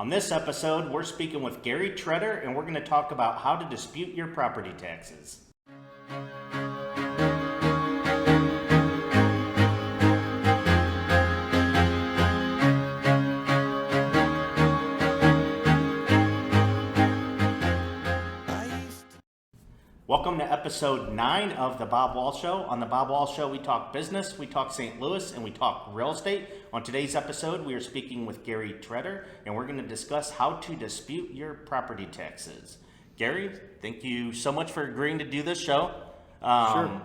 On this episode, we're speaking with Gary Tretter, and we're going to talk about how to dispute your property taxes. Welcome to episode 9 of The Bob Wall Show. On The Bob Wall Show, we talk business, we talk St. Louis, and we talk real estate. On today's episode, we are speaking with Gary Tretter, and we're going to discuss how to dispute your property taxes. Gary, thank you so much for agreeing to do this show. Sure.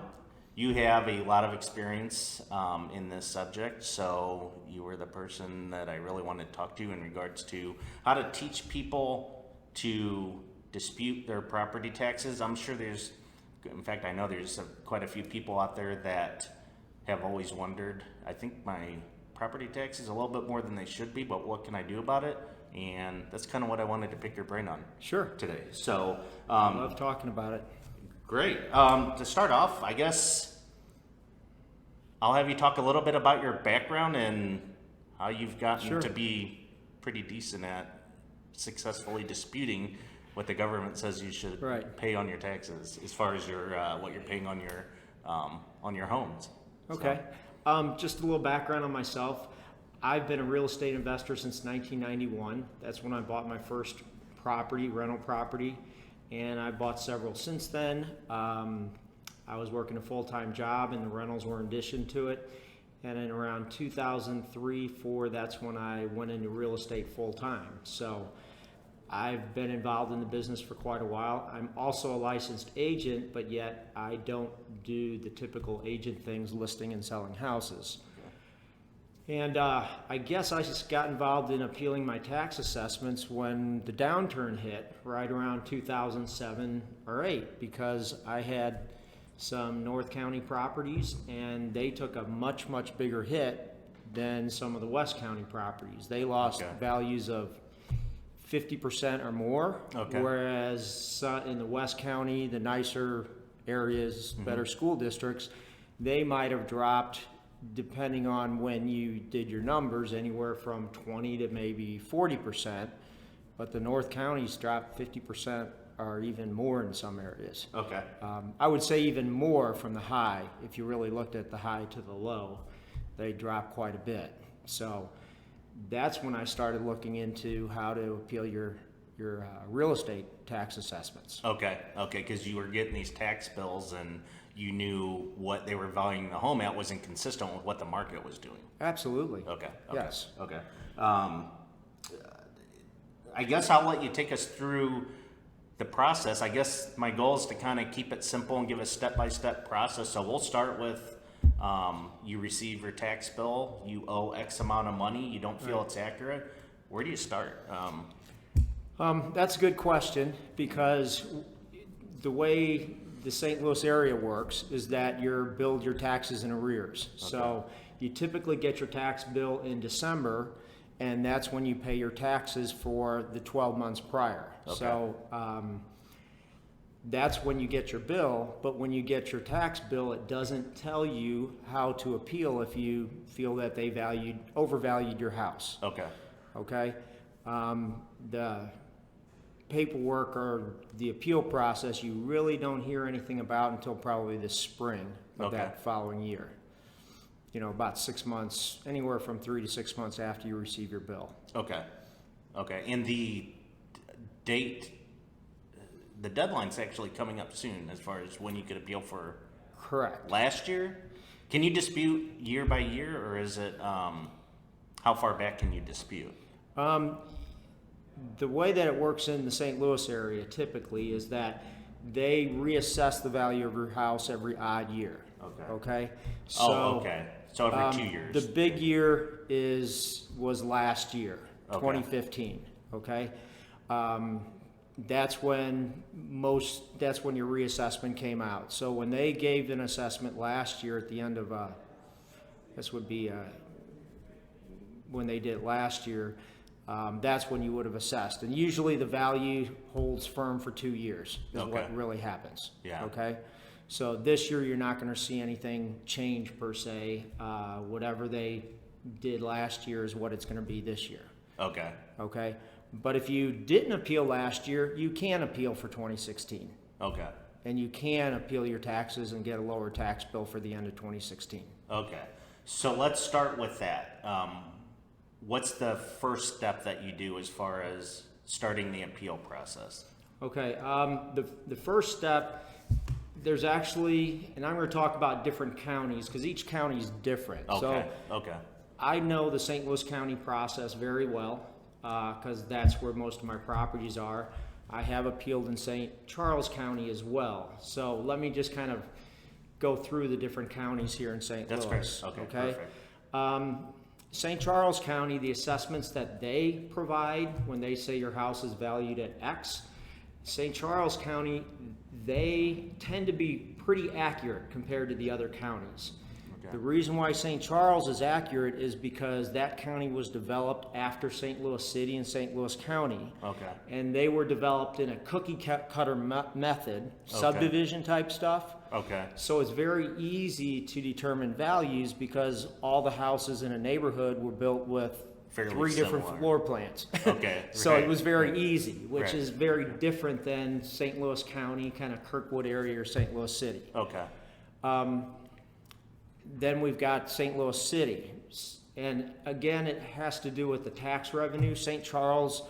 You have a lot of experience in this subject, so you were the person that I really wanted to talk to in regards to how to teach people to dispute their property taxes. I'm sure in fact, I know there's quite a few people out there that have always wondered, I think my property tax is a little bit more than they should be, but what can I do about it? And that's kind of what I wanted to pick your brain on today. So I love talking about it. Great. To start off, I guess I'll have you talk a little bit about your background and how you've gotten to be pretty decent at successfully disputing what the government says you should pay on your taxes, as far as your what you're paying on your homes. Okay. Just a little background on myself. I've been a real estate investor since 1991. That's when I bought my first rental property, and I bought several since then. I was working a full-time job, and the rentals were in addition to it. And in around 2003-04, that's when I went into real estate full-time. So I've been involved in the business for quite a while. I'm also a licensed agent, but yet I don't do the typical agent things, listing and selling houses. And I guess I just got involved in appealing my tax assessments when the downturn hit, right around 2007 or 8, because I had some North County properties, and they took a much, much bigger hit than some of the West County properties. They lost values of 50% or more, whereas in the West County, the nicer areas, better school districts, they might have dropped, depending on when you did your numbers, anywhere from 20 to maybe 40%, but the North Counties dropped 50% or even more in some areas. Okay. I would say even more from the high. If you really looked at the high to the low, they dropped quite a bit. So that's when I started looking into how to appeal your real estate tax assessments. Okay, because you were getting these tax bills and you knew what they were valuing the home at wasn't consistent with what the market was doing. Absolutely. Okay. Yes. Okay. I guess I'll let you take us through the process. I guess my goal is to kind of keep it simple and give a step-by-step process. So we'll start with you receive your tax bill, you owe X amount of money, you don't feel it's accurate. Where do you start? That's a good question, because the way the St. Louis area works is that you build your taxes in arrears. Okay. So you typically get your tax bill in December, and that's when you pay your taxes for the 12 months prior. Okay. So that's when you get your bill, but when you get your tax bill, it doesn't tell you how to appeal if you feel that they overvalued your house. Okay. The paperwork or the appeal process, you really don't hear anything about until probably the spring of that following year. About 6 months, anywhere from 3 to 6 months after you receive your bill. Okay. And the date, the deadline's actually coming up soon as far as when you could appeal for. Correct. Last year? Can you dispute year by year, or is it, how far back can you dispute? The way that it works in the St. Louis area typically is that they reassess the value of your house every odd year. Okay. So every 2 years. The big year was last year, 2015. Okay. That's when your reassessment came out. So when they gave an assessment last year at the end of when they did it last year, that's when you would have assessed. And usually the value holds firm for 2 years is what really happens. Yeah. Okay. So this year you're not going to see anything change per se. Whatever they did last year is what it's going to be this year. Okay. Okay. But if you didn't appeal last year, you can appeal for 2016. Okay. And you can appeal your taxes and get a lower tax bill for the end of 2016. Okay. So let's start with that. What's the first step that you do as far as starting the appeal process? Okay. The first step, there's actually, and I'm going to talk about different counties because each county is different. Okay. So Okay. I know the St. Louis County process very well because that's where most of my properties are. I have appealed in St. Charles County as well. So let me just kind of go through the different counties here in St. That's Louis. great. Okay. Perfect. St. Charles County, the assessments that they provide when they say your house is valued at X, St. Charles County, they tend to be pretty accurate compared to the other counties. Okay. The reason why St. Charles is accurate is because that county was developed after St. Louis City and St. Louis County. Okay. And they were developed in a cookie cutter method, subdivision type stuff. Okay. So it's very easy to determine values because all the houses in a neighborhood were built with Fairly three different similar. floor plans. Okay. So Right. it was very easy, which Right. is very different than St. Louis County, kind of Kirkwood area or St. Louis City. Okay. Then we've got St. Louis City. And again, it has to do with the tax revenue. St. Charles,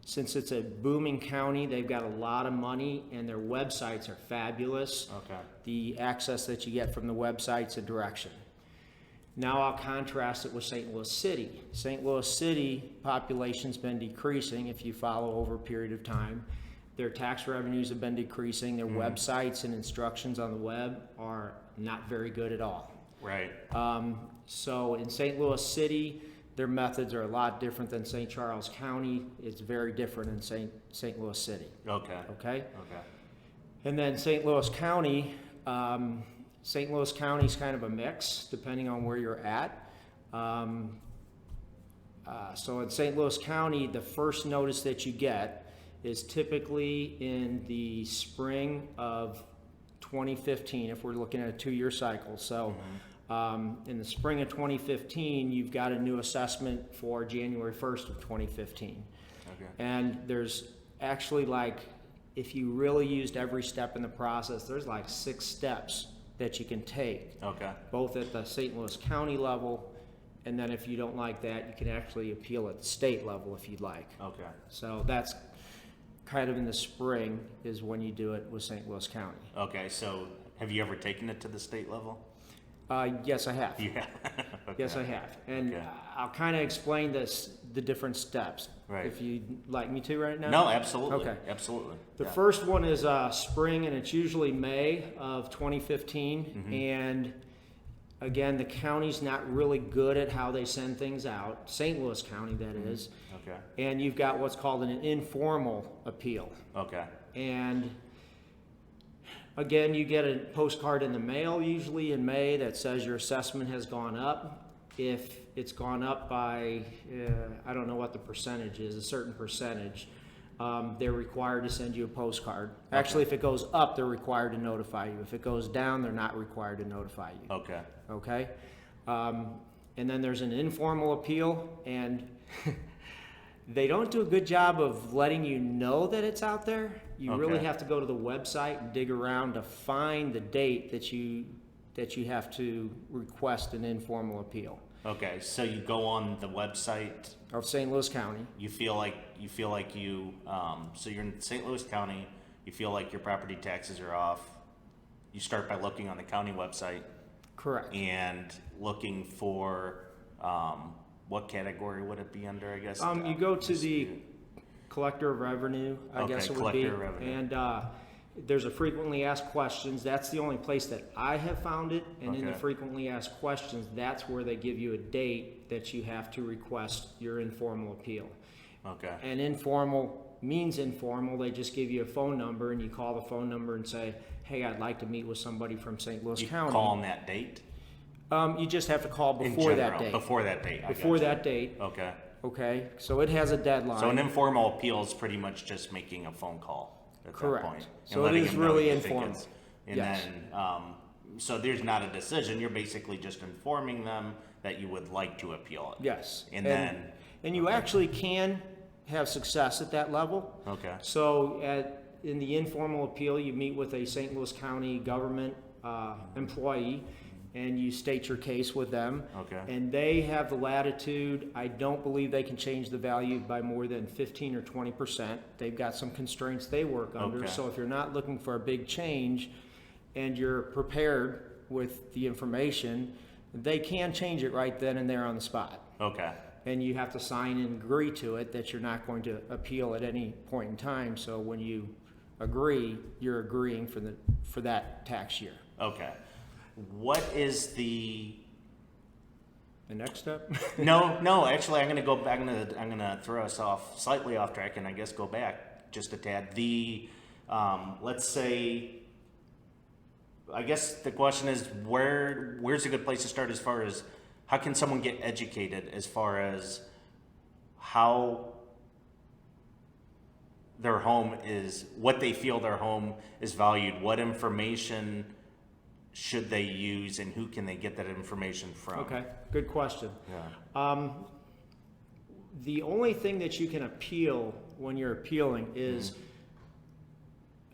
since it's a booming county, they've got a lot of money and their websites are fabulous. Okay. The access that you get from the website's a direction. Now I'll contrast it with St. Louis City. St. Louis City population's been decreasing if you follow over a period of time. Their tax revenues have been decreasing. Their websites and instructions on the web are not very good at all. Right. So in St. Louis City, their methods are a lot different than St. Charles County. It's very different in St. Louis City. Okay. Okay? Okay. And then St. Louis County, St. Louis County is kind of a mix depending on where you're at. So in St. Louis County, the first notice that you get is typically in the spring of 2015, if we're looking at a 2-year cycle. So in the spring of 2015, you've got a new assessment for January 1st of 2015. Okay. And there's actually if you really used every step in the process, there's 6 steps that you can take, Okay. both at the St. Louis County level, and then if you don't like that, you can actually appeal at the state level if you'd like. Okay. So that's kind of in the spring is when you do it with St. Louis County. Okay. So have you ever taken it to the state level? Yes, I have. Yeah. Okay. Yes, I have. And Okay. I'll kind of explain the different steps. Right. If you'd like me to right now? No, absolutely. Okay. Absolutely. The Yeah. first one is spring, and it's usually May of 2015. Mm-hmm. And again, the county's not really good at how they send things out. St. Louis County, that is. Okay. And you've got what's called an informal appeal. Okay. And again, you get a postcard in the mail usually in May that says your assessment has gone up. If it's gone up by, I don't know what the percentage is, a certain percentage, they're required to send you a postcard. Actually, if it goes up, they're required to notify you. If it goes down, they're not required to notify you. Okay. Okay? And then there's an informal appeal, and they don't do a good job of letting you know that it's out there. You really Okay. have to go to the website and dig around to find the date that you have to request an informal appeal. Okay. So you go on the website. Of St. Louis County. You feel like you. So you're in St. Louis County. You feel like your property taxes are off. You start by looking on the county website Correct. and looking for what category would it be under? I guess. You go to the collector of revenue, I Okay, guess it would collector be. of revenue. And there's a frequently asked questions. That's the only place that I have found it. And in the Okay. frequently asked questions, that's where they give you a date that you have to request your informal appeal. Okay. And informal means informal. They just give you a phone number, and you call the phone number and say, hey, I'd like to meet with somebody from St. Louis You County. call on that date. You just have to call In before that general, date. Before that date. I Before gotcha. that date. Okay. Okay, so it has a deadline. So an informal appeal is pretty much just making a phone call at Correct. that point. So it letting is them know really you think informal. it's- And Yes. then, so there's not a decision. You're basically just informing them that you would like to appeal it. Yes. And then. And you actually can have success at that level. Okay. So in the informal appeal, you meet with a St. Louis County government employee, and you state your case with them. Okay. And they have the latitude. I don't believe they can change the value by more than 15 or 20%. They've got some constraints they work under. Okay. So if you're not looking for a big change and you're prepared with the information, they can change it right then and there on the spot. Okay. And you have to sign and agree to it that you're not going to appeal at any point in time. So when you agree, you're agreeing for that tax year. Okay. What is the next step? No, actually, I'm going to go back. I'm going to throw us off slightly off track, and I guess go back just a tad. Let's say, I guess the question is, where's a good place to start as far as how can someone get educated as far as how their home is, what they feel their home is valued, what information should they use, and who can they get that information from? Okay, good question. Yeah. The only thing that you can appeal when you're appealing is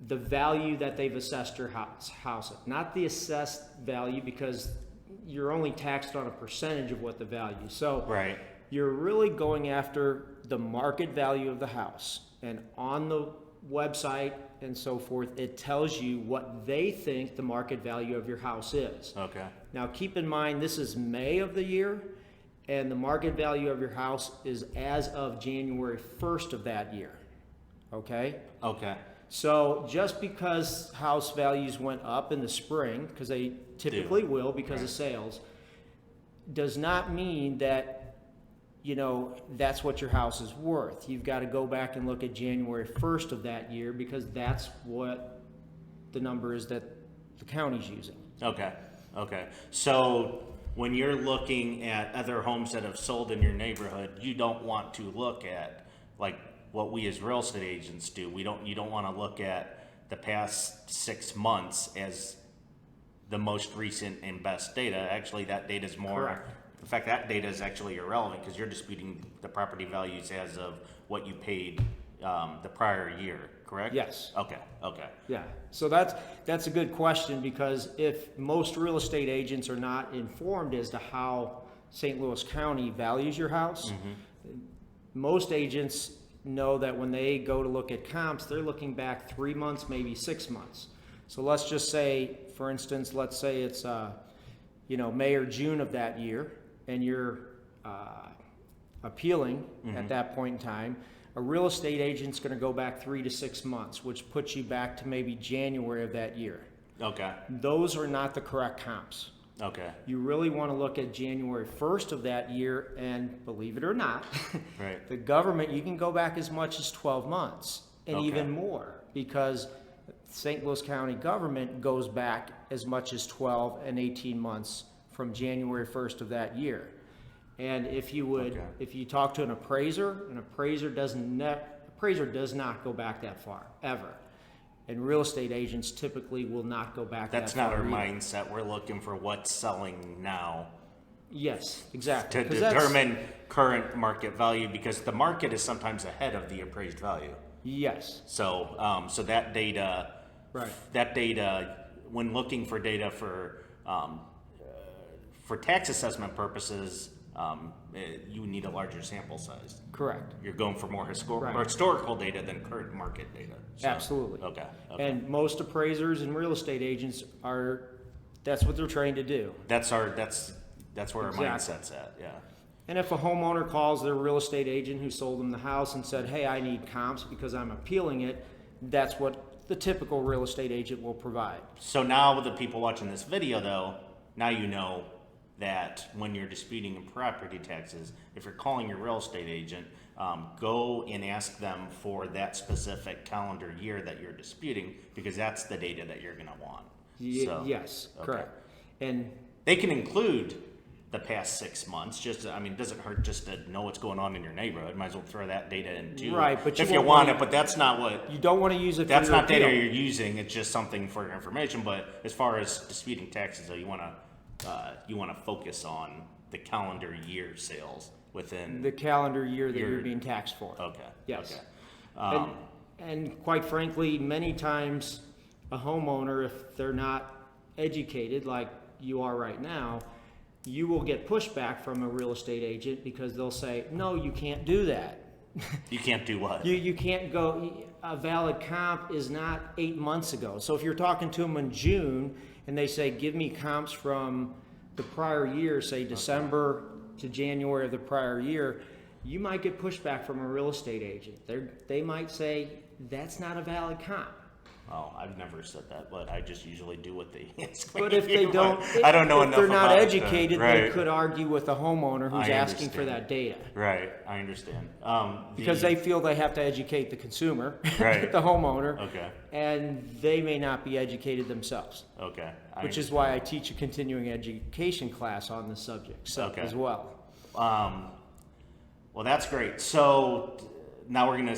the value that they've assessed your house at, not the assessed value, because you're only taxed on a percentage of what the value. So Right. you're really going after the market value of the house. And on the website and so forth, it tells you what they think the market value of your house is. Okay. Now keep in mind, this is May of the year, and the market value of your house is as of January 1st of that year. Okay? Okay. So just because house values went up in the spring, because they typically will because of sales, does not mean that, that's what your house is worth. You've got to go back and look at January 1st of that year, because that's what the number is that the county's using. Okay. Okay. So when you're looking at other homes that have sold in your neighborhood, you don't want to look at like what we as real estate agents do. You don't want to look at the past 6 months as the most recent and best data. Actually, that data is more. Correct. In fact, that data is actually irrelevant because you're disputing the property values as of what you paid the prior year, correct? Yes. Okay. Okay. Yeah, so that's a good question, because if most real estate agents are not informed as to how St. Louis County values your house, most agents know that when they go to look at comps, they're looking back 3 months, maybe 6 months. So let's just say, for instance, let's say it's May or June of that year, and you're appealing at that point in time. A real estate agent's going to go back 3 to 6 months, which puts you back to maybe January of that year. Okay. Those are not the correct comps. Okay. You really want to look at January 1st of that year, and believe it or not, Right. the government, you can go back as much as 12 months and Okay. even more, because St. Louis County government goes back as much as 12 and 18 months from January 1st of that year. And if you talk to an appraiser does not go back that far, ever. And real estate agents typically will not go back That's that far. not our either. mindset. We're looking for what's selling now Yes, exactly. to 'Cause that's- determine current market value, because the market is sometimes ahead of the appraised value. Yes, So, so that data, right. When looking for data for tax assessment purposes, you need a larger sample size. Correct. You're going for more Right. historical data than current market data. So, Absolutely. Okay. And most appraisers and real estate agents that's what they're trained to do. That's where our Exactly. mindset's at. Yeah. And if a homeowner calls their real estate agent who sold them the house and said, hey, I need comps because I'm appealing it, that's what the typical real estate agent will provide. So now with the people watching this video, though, now you know that when you're disputing property taxes, if you're calling your real estate agent, go and ask them for that specific calendar year that you're disputing, because that's the data that you're going to want. So, Yes, okay. correct. And They can include the past 6 months. It doesn't hurt just to know what's going on in your neighborhood. Might as well throw that data in too. Right, but if you you won't want want- it, but that's not what. you don't want to use it That's for your not data appeal. you're using. It's just something for your information. But as far as disputing taxes, though, you want to focus on the calendar year sales within the calendar year that You're- you're being taxed for. Okay. Yes. Okay. And quite frankly, many times a homeowner, if they're not educated like you are right now, you will get pushback from a real estate agent because they'll say, no, you can't do that. You can't do what? You can't go, a valid comp is not 8 months ago. So if you're talking to them in June and they say, give me comps from the prior year, say December to January of the prior year, you might get pushback from a real estate agent. They might say, that's not a valid comp. Oh, I've never said that, but I just usually do what they ask me. But if they don't, I don't know if enough they're not about it, educated, right. they could argue with the homeowner who's I asking for understand. that data. Right, I understand. Because they feel they have to educate the consumer, Right. the homeowner, Okay, and they may not be educated themselves. okay. Which is why I teach a continuing education class on the subject Okay. as well. Well, that's great. So now we're gonna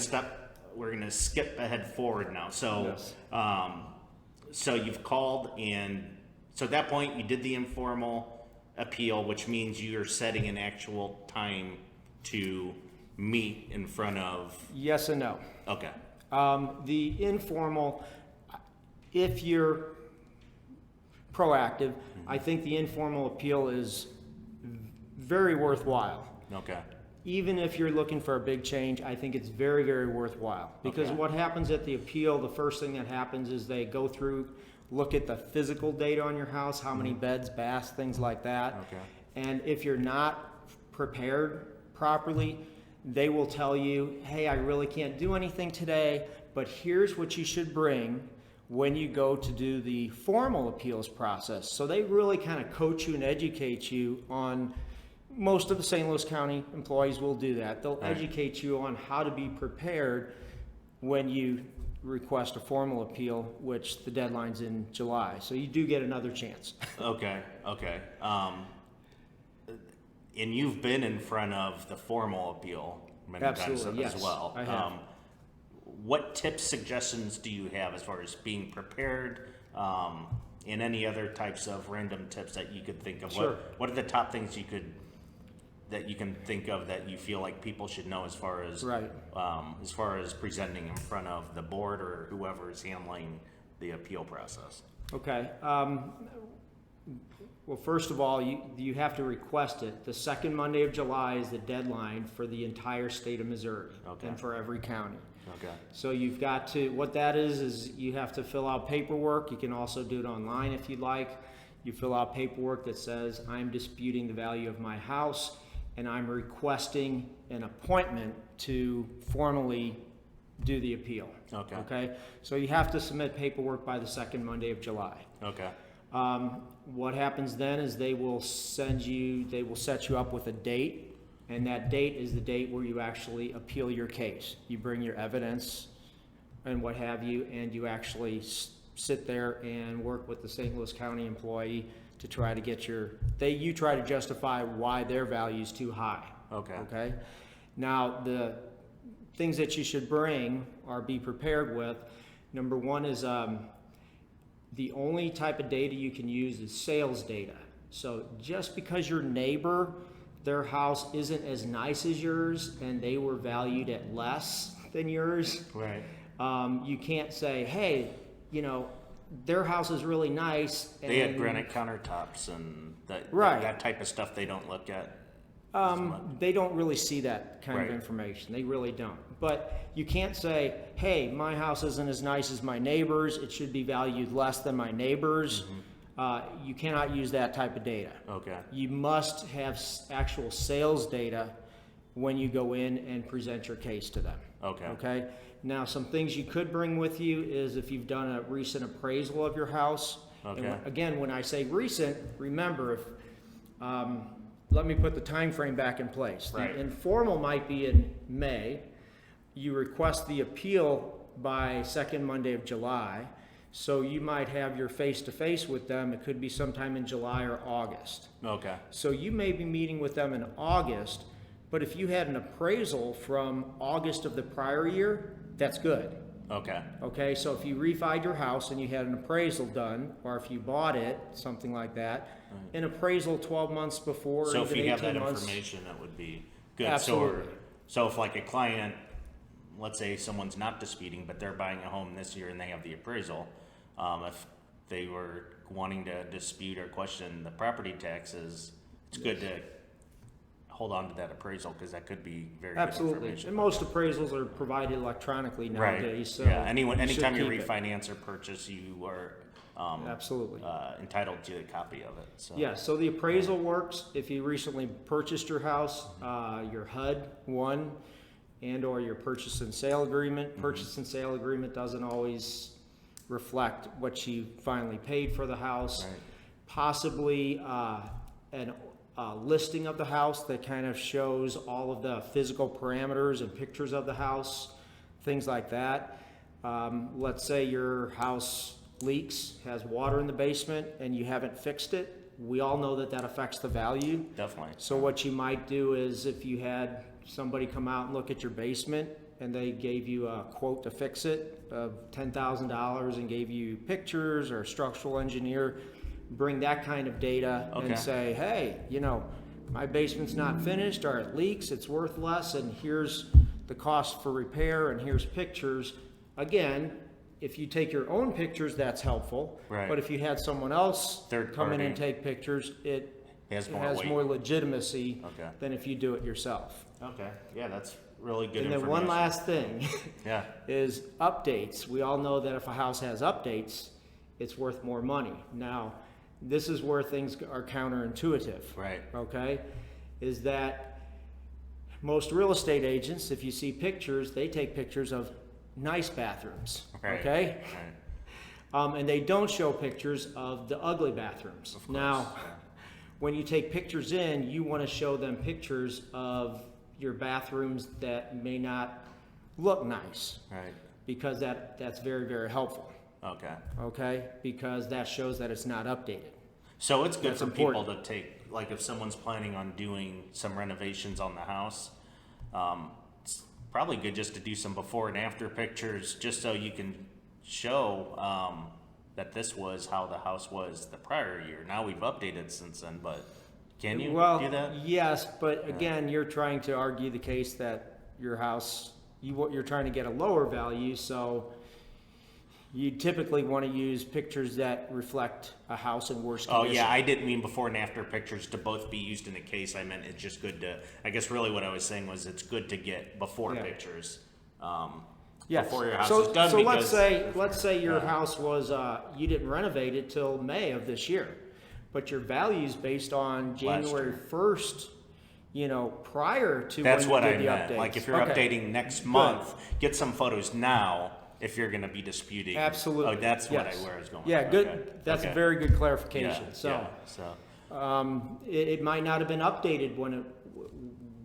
skip ahead forward now. So, Yes. so you've called, and so at that point you did the informal appeal, which means you're setting an actual time to meet in front of. Yes and no. Okay. The informal, if you're proactive, I think the informal appeal is very worthwhile. Okay. Even if you're looking for a big change, I think it's very, very worthwhile. Because Okay. what happens at the appeal, the first thing that happens is they go through, look at the physical data on your house, how many beds, baths, things like that. Okay. And if you're not prepared properly, they will tell you, hey, I really can't do anything today, but here's what you should bring when you go to do the formal appeals process. So they really kind of coach you and educate you on. Most of the St. Louis County employees will do that. They'll Right. educate you on how to be prepared when you request a formal appeal, which the deadline's in July. So you do get another chance. Okay. Okay. And you've been in front of the formal appeal many Absolutely, times yes, as well. I have. What tips, suggestions do you have as far as being prepared, and any other types of random tips that you could think of? Sure. What are the top things that you can think of that you feel like people should know as far as Right. as far as presenting in front of the board or whoever is handling the appeal process? Okay. Well, first of all, you have to request it. The second Monday of July is the deadline for the entire state of Missouri Okay. and for every county. Okay. So you've got to, what that is you have to fill out paperwork. You can also do it online if you'd like. You fill out paperwork that says, I'm disputing the value of my house and I'm requesting an appointment to formally do the appeal. Okay. Okay? So you have to submit paperwork by the second Monday of July. Okay. What happens then is they will set you up with a date, and that date is the date where you actually appeal your case. You bring your evidence and what have you, and you actually sit there and work with the St. Louis County employee to try to get you try to justify why their value is too high. Okay. Okay? Now, the things that you should bring or be prepared with, number one is the only type of data you can use is sales data. So just because your neighbor, their house isn't as nice as yours and they were valued at less than yours, Right. you can't say, hey, their house is really nice. And They had granite countertops and Right. that type of stuff they don't look at. as much. They don't really see that kind Right. of information. They really don't. But you can't say, hey, my house isn't as nice as my neighbor's. It should be valued less than my neighbor's. You cannot use that type of data. Okay. You must have actual sales data when you go in and present your case to them. Okay. Okay? Now, some things you could bring with you is if you've done a recent appraisal of your house. And Okay. again, when I say recent, remember, let me put the time frame back in place. Right. The informal might be in May. You request the appeal by second Monday of July. So you might have your face-to-face with them. It could be sometime in July or August. Okay. So you may be meeting with them in August, but if you had an appraisal from August of the prior year, that's good. Okay. Okay, so if you refied your house and you had an appraisal done, or if you bought it, something like that, an appraisal 12 months before, So or if even you have 18 that months. information, that would be Good. Absolutely. So if like a client, let's say someone's not disputing, but they're buying a home this year and they have the appraisal, if they were wanting to dispute or question the property taxes, it's good to hold on to that appraisal because that could be very good Absolutely. information. And most appraisals are provided electronically Right. nowadays. So Yeah. you should Anytime you keep it. refinance or purchase, you are Absolutely. entitled to a copy of it. So. Yeah, so the appraisal works if you recently purchased your house, your HUD one, and or your purchase and sale agreement. Purchase and sale agreement doesn't always reflect what you finally paid for the house. Right. Possibly an listing of the house that kind of shows all of the physical parameters and pictures of the house, things like that. Let's say your house leaks, has water in the basement, and you haven't fixed it. We all know that that affects the value. Definitely. So what you might do is if you had somebody come out and look at your basement and they gave you a quote to fix it of $10,000 and gave you pictures or a structural engineer, bring that kind of data Okay. and say, hey, my basement's not finished or it leaks, it's worth less, and here's the cost for repair and here's pictures. Again, if you take your own pictures, that's helpful. Right. But if you had someone else Third come in party. and take pictures, it Has more has weight. more legitimacy Okay. than if you do it yourself. Okay. Yeah, that's really good And then information. one last thing Yeah. is updates. We all know that if a house has updates, it's worth more money. Now, this is where things are counterintuitive. Right. Okay? Is that most real estate agents, if you see pictures, they take pictures of nice bathrooms. Right. Okay? Right. And they don't show pictures of the ugly bathrooms. Of course. Now, when you take pictures in, you want to show them pictures of your bathrooms that may not look nice, Right. because that's very, very helpful. Okay. Okay? Because that shows that it's not updated. So it's good That's for important. people to take, like if someone's planning on doing some renovations on the house, it's probably good just to do some before and after pictures, just so you can show that this was how the house was the prior year. Now we've updated since then, but can you do that? Yes, but again, you're trying to argue the case that your house, you're trying to get a lower value, so you typically want to use pictures that reflect a house in worse Oh condition. yeah, I didn't mean before and after pictures to both be used in a case. I meant it's just good to, I guess really what I was saying was it's good to get before Yeah. pictures. Yes. Before your house so, is done. So because let's say your Yeah. house was you didn't renovate it till May of this year, but your value's based on January year. 1st. Prior to That's when what you I did the meant. updates. Like if you're Okay. updating next month, get some photos now if you're going to be disputing. Absolutely. Oh, that's Yes. where I was going. Yeah, good. Okay. That's Okay. a very good clarification. Yeah, So. yeah, so It might not have been updated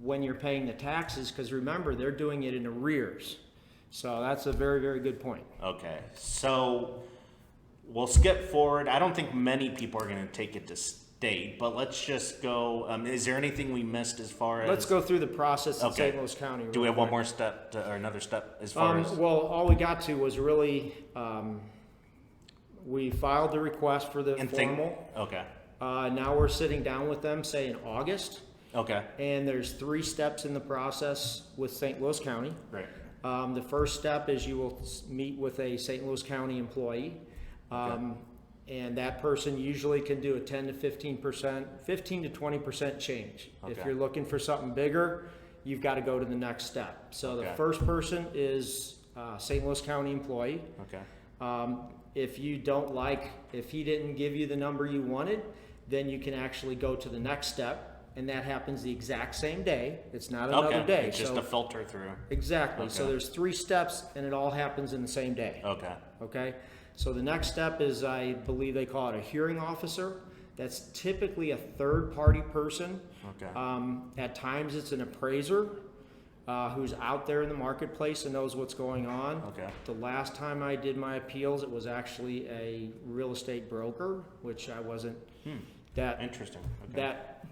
when you're paying the taxes, because remember, they're doing it in arrears. So that's a very, very good point. okay. So we'll skip forward. I don't think many people are going to take it to state, but let's just go. Is there anything we missed as far as? Let's go through the process in Okay. St. Louis County. Do we real have one quick. more step or another step as far as? Well, all we got to was really, we filed the request for the and think- formal. Okay. Now we're sitting down with them, say in August, Okay. and there's 3 steps in the process with St. Louis County. Great. The first step is you will meet with a St. Louis County employee. And that person usually can do a 10 to 15%, 15 to 20% change. If Okay. you're looking for something bigger, you've got to go to the next step. So the Okay. first person is St. Louis County employee. Okay. If he didn't give you the number you wanted, then you can actually go to the next step, and that happens the exact same day. It's not another Okay. day. It's just So a filter through. exactly. So Okay. there's 3 steps, and it all happens in the same day. Okay. Okay, so the next step is, I believe they call it a hearing officer. That's typically a third-party person. Okay. At times, it's an appraiser who's out there in the marketplace and knows what's going on. Okay. The last time I did my appeals, it was actually a real estate broker, which I wasn't that Interesting. Okay. that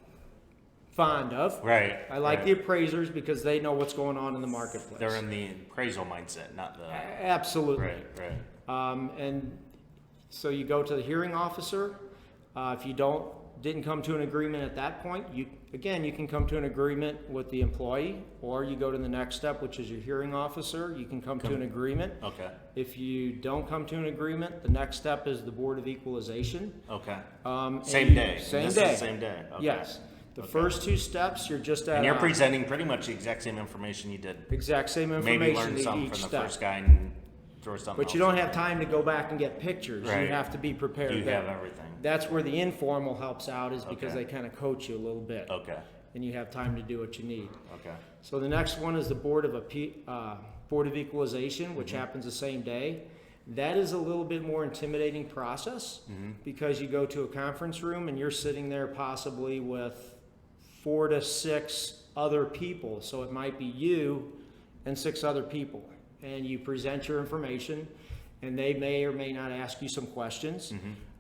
fond of. Right. I like right. the appraisers because they know what's going on in the marketplace. They're in the appraisal mindset, not the. Absolutely. Right. And so you go to the hearing officer. If you don't didn't come to an agreement at that point, you can come to an agreement with the employee, or you go to the next step, which is your hearing officer. You can come to an agreement. Okay. If you don't come to an agreement, the next step is the Board of Equalization. Okay. And Same day. Same This day. is same day. Okay. Yes. The first two steps, you're just at And you're presenting pretty much the exact same information you did. exact same Maybe information learn to something each from the step. first guy and throw something But you else don't in have there. time to go back and get pictures. Right. You have to be prepared. You have everything. That's where the informal helps out, is because Okay. they kind of coach you a little bit. Okay. And you have time to do what you need. Okay. So the next one is the Board of Equalization, which happens the same day. That is a little bit more intimidating process because you go to a conference room and you're sitting there possibly with 4 to 6 other people. So it might be you and 6 other people. And you present your information, and they may or may not ask you some questions.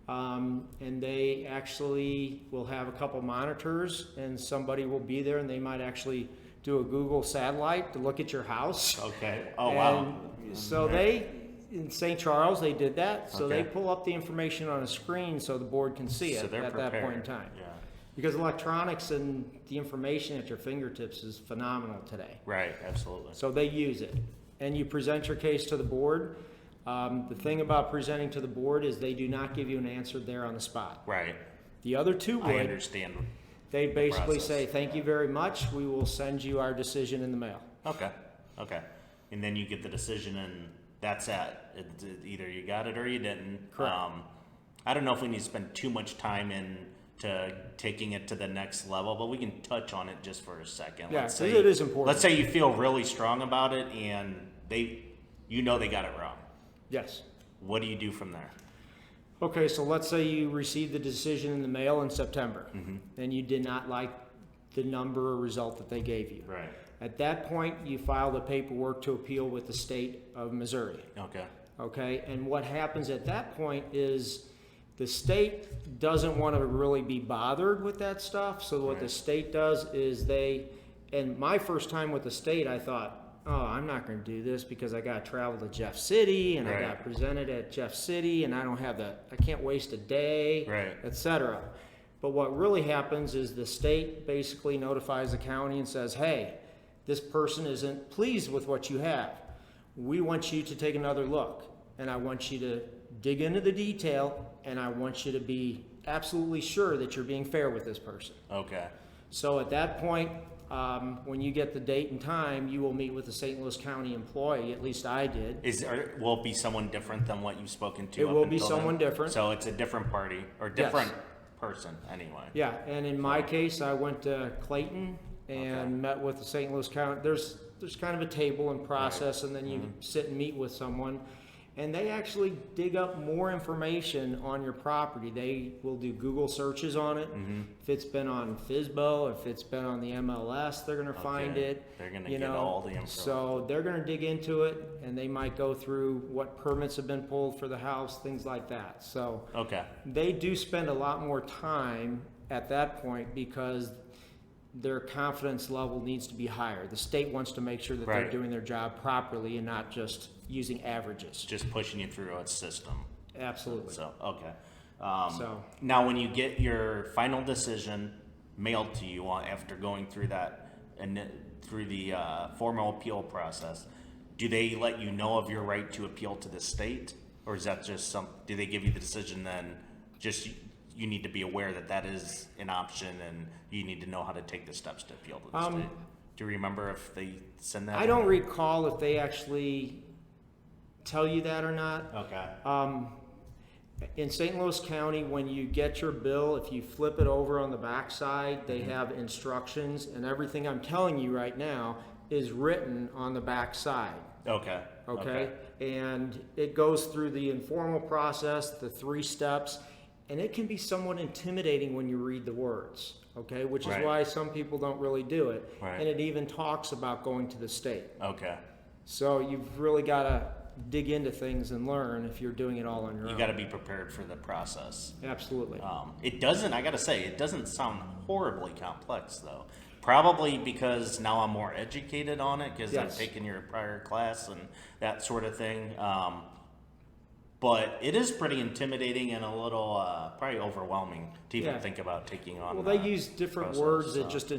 And they actually will have a couple monitors, and somebody will be there, and they might actually do a Google satellite to look at your house. Okay. Oh, wow. So in St. Charles, they did that. So they Okay. pull up the information on a screen so the board can see So it they're at that point in prepared. time. Yeah. Because electronics and the information at your fingertips is phenomenal today. Right. Absolutely. So they use it. And you present your case to the board. The thing about presenting to the board is they do not give you an answer there on the spot. Right. The other two I would. understand. They basically process. say, thank you very much. We will send you our decision in the mail. Okay. Okay. And then you get the decision, and that's it. Either you got it or you didn't. Correct. I don't know if we need to spend too much time into taking it to the next level, but we can touch on it just for a second. Yeah, 'cause it is important. Let's say you feel really strong about it, and they got it wrong. Yes. What do you do from there? Okay, so let's say you received the decision in the mail in September, and you did not like the number or result that they gave you. Right. At that point, you file the paperwork to appeal with the state of Missouri. Okay. Okay, and what happens at that point is the state doesn't want to really be bothered with that stuff. So what the state does is and my first time with the state, I thought, oh, I'm not going to do this because I got to travel to Jeff City, and I got presented at Jeff City, and I can't waste a day, etc. But what really happens is the state basically notifies the county and says, hey, this person isn't pleased with what you have. We want you to take another look, and I want you to dig into the detail, and I want you to be absolutely sure that you're being fair with this person. Okay. So at that point, when you get the date and time, you will meet with the St. Louis County employee. At least I did. Will it be someone different than what you've spoken to? It up will be until then? someone different. So it's a different party or different person anyway. Yeah, and in my case, I went to Clayton and met with the St. Louis County. There's kind of a table and process, and then you sit and meet with someone. And they actually dig up more information on your property. They will do Google searches on it. If it's been on FSBO, if it's been on the MLS, they're going to find it. They're going to get all the info. So they're going to dig into it, and they might go through what permits have been pulled for the house, things like that. So they do spend a lot more time at that point because their confidence level needs to be higher. The state wants to make sure that they're doing their job properly and not just using averages. Just pushing you through a system. Absolutely. So, okay. Now when you get your final decision mailed to you after going through that and through the formal appeal process, do they let you know of your right to appeal to the state? Or is that just do they give you the decision then just you need to be aware that is an option and you need to know how to take the steps to appeal to the state? Do you remember if they send that? I don't recall if they actually tell you that or not. Okay. In St. Louis County, when you get your bill, if you flip it over on the back side, they have instructions, and everything I'm telling you right now is written on the back side. Okay. Okay? And it goes through the informal process, the 3 steps, and it can be somewhat intimidating when you read the words, okay? Which is why some people don't really do it. And it even talks about going to the state. Okay. So you've really got to dig into things and learn if you're doing it all on your own. You got to be prepared for the process. Absolutely. I got to say, it doesn't sound horribly complex though. Probably because now I'm more educated on it because I've taken your prior class and that sort of thing. but it is pretty intimidating and a little probably overwhelming to even Yeah. think about taking on. Well, they use different process, words that so. just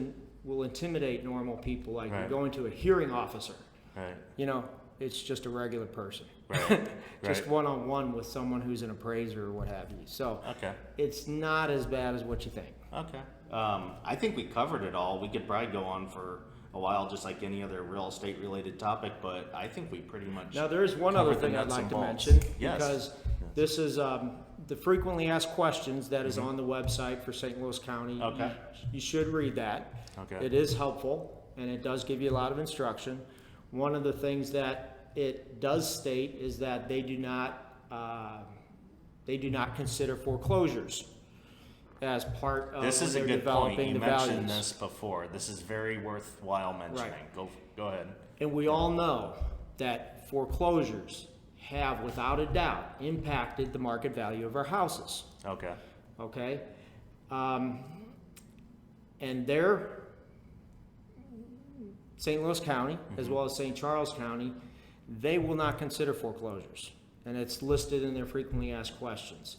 will intimidate normal people, like Right. you're going to a hearing officer. Right. You know, it's just a regular person. Right. Just Right. one-on-one with someone who's an appraiser or what have you. So Okay. it's not as bad as what you think. Okay. I think we covered it all. We could probably go on for a while, just like any other real estate related topic, but I think we pretty much. Now, there is one other covered the thing I'd nuts like and to bolts. mention, Yes. because this is the frequently asked questions that is on the website for St. Louis County. Mm-hmm. Okay. You should read that. Okay. It is helpful, and it does give you a lot of instruction. One of the things that it does state is that they do not consider foreclosures as part of This is a when good they're developing point. You the mentioned values. this before. This is very worthwhile mentioning. Right. Go ahead. And we all know that foreclosures have, without a doubt, impacted the market value of our houses. Okay. Okay? And there, St. Louis County, as well as St. Charles County, they will not consider foreclosures. And it's listed in their frequently asked questions.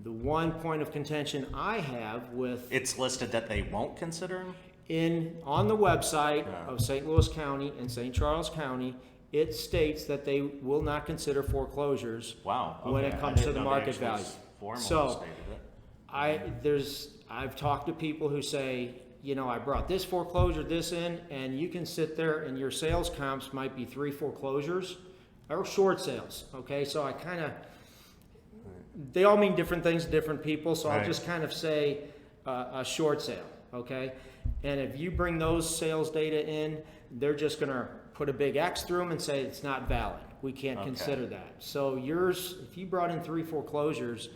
The one point of contention I have with It's listed that they won't consider them? on the website Yeah. of St. Louis County and St. Charles County, it states that they will not consider foreclosures Wow. when okay. it I comes to didn't the know they market actually value. formally So, stated it. I've talked to people who say, you know, I brought this foreclosure, this in, and you can sit there and your sales comps might be 3 foreclosures or short sales. Okay, so I kind of, they all mean different things to different people, so I'll Right. just kind of say a short sale. Okay, and if you bring those sales data in, they're just going to put a big X through them and say it's not valid. We can't Okay. consider that. So yours, if you brought in 3 foreclosures,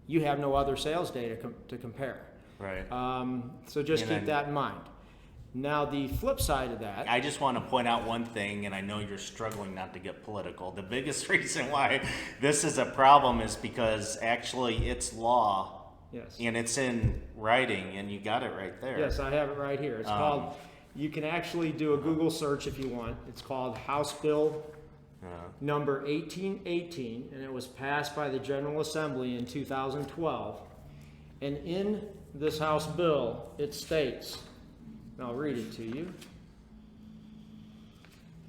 you have no other sales data to compare. Right. So just And keep then- that in mind. Now, the flip side of that, I just want to point out one thing, and I know you're struggling not to get political. The biggest reason why this is a problem is because actually it's law, yes, and it's in writing, and you got it right there. yes, I have it right here. It's called, you can actually do a Google search if you want. It's called House Bill number 1818, and it was passed by the General Assembly in 2012. And in this House bill, it states, and I'll read it to you.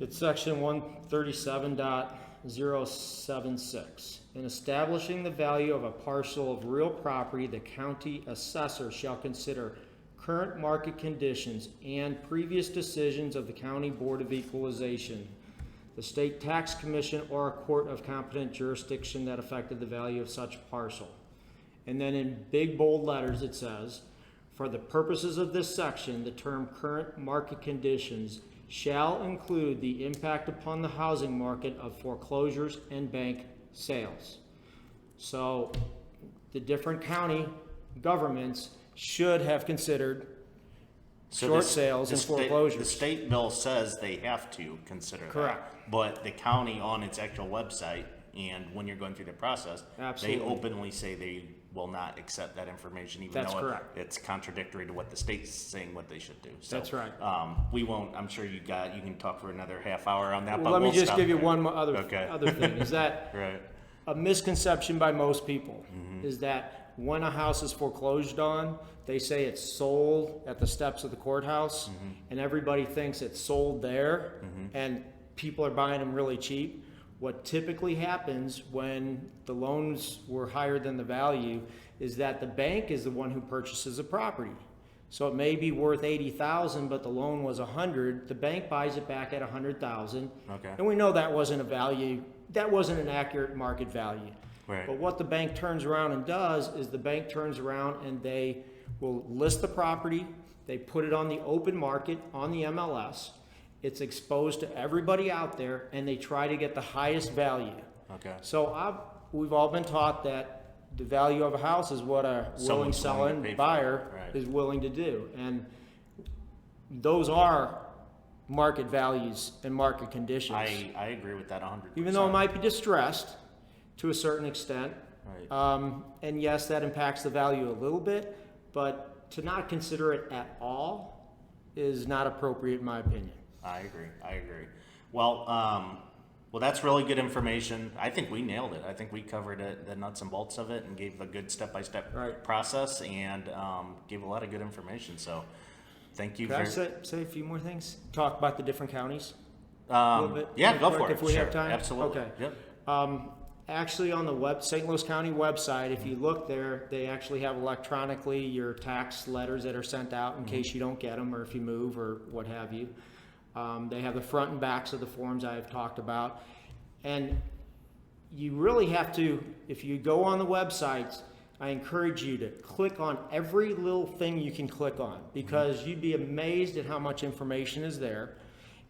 It's section 137.076. In establishing the value of a parcel of real property, the county assessor shall consider current market conditions and previous decisions of the County Board of Equalization, the State Tax Commission, or a court of competent jurisdiction that affected the value of such parcel. And then in big bold letters it says, for the purposes of this section, the term current market conditions shall include the impact upon the housing market of foreclosures and bank sales. So the different county governments should have considered short sales and foreclosures. The state bill says they have to consider Correct. that. But the county on its actual website, and when you're going through the process, Absolutely. they openly say they will not accept that information, even That's though correct. it's contradictory to what the state's saying what they should do. So, That's right. We won't. I'm sure you can talk for another half hour on that. Well, but let me we'll just stop give you there. one Okay. other thing, is that Right. a misconception by most people is that when a house is foreclosed on, they say it's sold at the steps of the courthouse, and everybody thinks it's sold there, and people are buying them really cheap. What typically happens when the loans were higher than the value is that the bank is the one who purchases a property. So it may be worth $80,000, but the loan was $100,000. The bank buys it back at $100,000, Okay. and we know that wasn't a value. That wasn't an accurate market value. Right. But what the bank turns around and does is the bank turns around and they will list the property. They put it on the open market on the MLS. It's exposed to everybody out there, and they try to get the highest value. Okay. So we've all been taught that the value of a house is what a willing Someone's willing to selling pay for buyer it, right. is willing to do. And those are market values and market conditions. I agree with that 100%. Even though it might be distressed to a certain extent. Right. And yes, that impacts the value a little bit, but to not consider it at all is not appropriate in my opinion. I agree. Well, Well, that's really good information. I think we nailed it. I think we covered it, the nuts and bolts of it, and gave a good step-by-step Right. process, and gave a lot of good information. So, thank you. Can I say a few more things? Talk about the different counties? Bit Yeah, go quick for it. if we Sure. have time? Absolutely. Okay. Yep. Actually, on the St. Louis County website, if you look there, they actually have electronically your tax letters that are sent out in case you don't get them, or if you move or what have you. They have the front and backs of the forms I've talked about. And you really have to, if you go on the websites, I encourage you to click on every little thing you can click on, because you'd be amazed at how much information is there.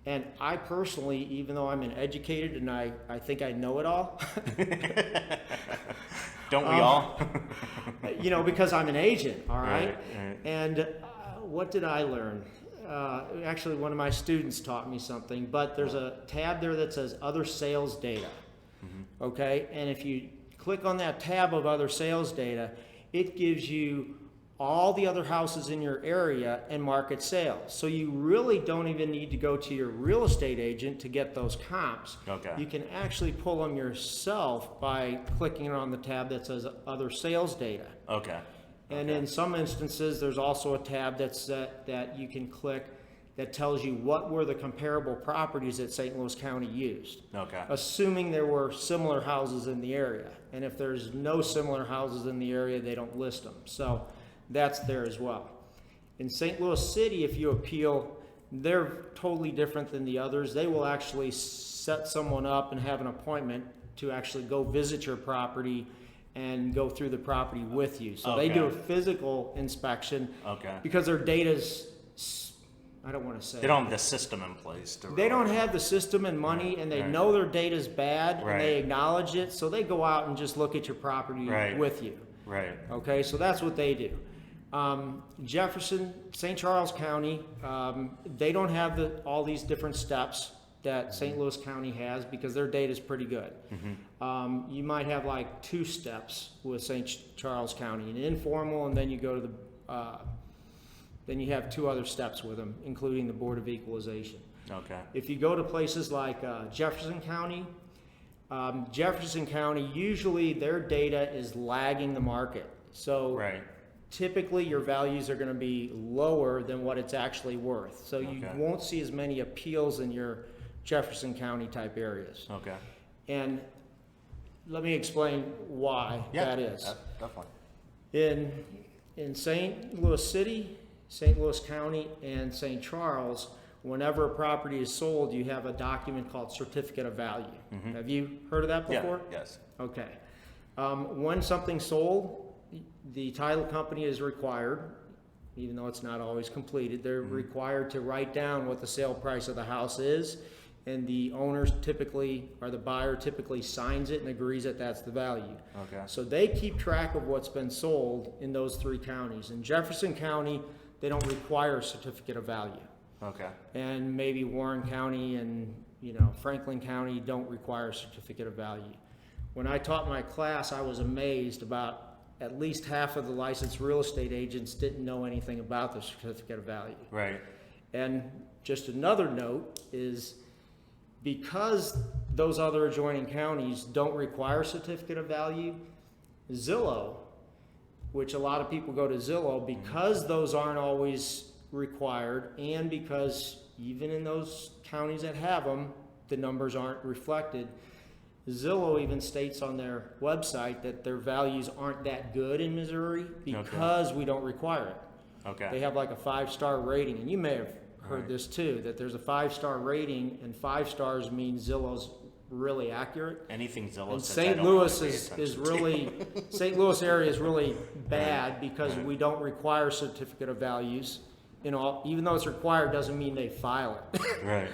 And I personally, even though I'm an educated and I think I know it all, Don't we all? because I'm an agent, all right? Right. And what did I learn? Actually, one of my students taught me something, but there's a tab there that says other sales data, okay? And if you click on that tab of other sales data, it gives you all the other houses in your area and market sales. So you really don't even need to go to your real estate agent to get those comps. Okay. You can actually pull them yourself by clicking on the tab that says other sales data. Okay. And in some instances, there's also a tab that you can click that tells you what were the comparable properties that St. Louis County used. Okay. Assuming there were similar houses in the area. And if there's no similar houses in the area, they don't list them. So that's there as well. In St. Louis City, if you appeal, they're totally different than the others. They will actually set someone up and have an appointment to actually go visit your property and go through the property with you. So they do a physical inspection. Okay. Because their data's, I don't want to say. They don't have the system in place. They don't have the system and money, and they know their data's bad, and they acknowledge it. So they go out and just look at your property with you. Right. Okay, so that's what they do. Jefferson, St. Charles County, they don't have all these different steps that St. Louis County has, because their data is pretty good. You might have like 2 steps with St. Charles County, an informal, and then you go to then you have 2 other steps with them, including the Board of Equalization. Okay. If you go to places like Jefferson County, usually their data is lagging the market. So typically your values are going to be lower than what it's actually worth. So you won't see as many appeals in your Jefferson County type areas. Okay. And let me explain why that is. Definitely. In St. Louis City, St. Louis County, and St. Charles, whenever a property is sold, you have a document called Certificate of Value. Have you heard of that before? Yeah. Yes. Okay. When something's sold, the title company is required, even though it's not always completed, they're required to write down what the sale price of the house is, and the owners typically, or the buyer typically signs it and agrees that that's the value. Okay. So they keep track of what's been sold in those 3 counties. In Jefferson County, they don't require a certificate of value. Okay. And maybe Warren County and Franklin County don't require a certificate of value. When I taught my class, I was amazed about at least half of the licensed real estate agents didn't know anything about the certificate of value. Right. And just another note is, because those other adjoining counties don't require a certificate of value, Zillow, which a lot of people go to Zillow, because those aren't always required, and because even in those counties that have them, the numbers aren't reflected, Zillow even states on their website that their values aren't that good in Missouri because we don't require it. Okay. They have like a 5-star rating, and you may have heard this too, that there's a 5-star rating, and 5 stars means Zillow's really accurate. Anything Zillow And says, St. Louis is really, St. Louis area is really bad because we don't require certificate of values. Even though it's required, doesn't mean they file it. Right.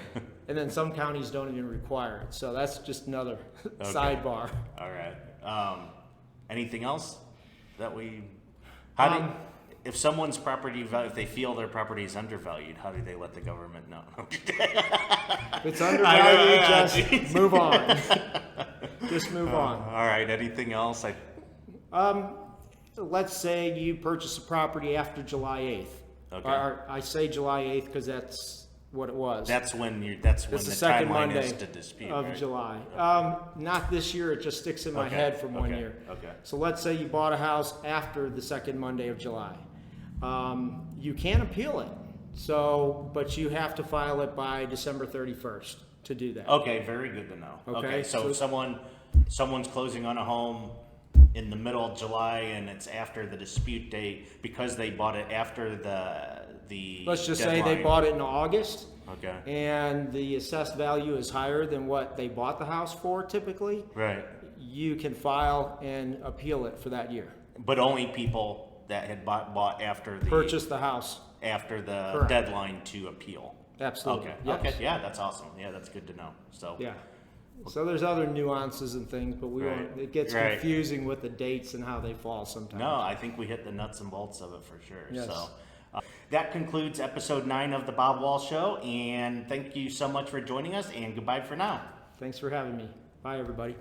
And then some counties don't even require it. So that's just another sidebar. All right. Anything else that we? If someone's property, if they feel their property is undervalued, how do they let the government know? If it's undervalued, just move on. Just move on. All right. Anything else? Let's say you purchase a property after July 8th. Okay. Or I say July 8th because that's what it was. That's when the second timeline Monday is to dispute, of right? July. Not this year, it just sticks in my Okay, head from one okay, year. okay. So let's say you bought a house after the second Monday of July. You can appeal it, but you have to file it by December 31st to do that. Okay, very good to know. Okay, So if so- someone's closing on a home in the middle of July and it's after the dispute date because they bought it after the Let's just deadline. say they bought it in August. Okay. And the assessed value is higher than what they bought the house for typically. Right. You can file and appeal it for that year. But only people that had bought after the Purchase the house. after the Correct. deadline to appeal. Absolutely. Okay. Yes. Okay. Yeah, that's awesome. Yeah, that's good to know. So Yeah. So there's other nuances and things, but we Right. won't, it gets Right. confusing with the dates and how they fall sometimes. No, I think we hit the nuts and bolts of it for sure. Yes. So that concludes episode 9 of the Bob Wall Show, and thank you so much for joining us, and goodbye for now. Thanks for having me. Bye, everybody.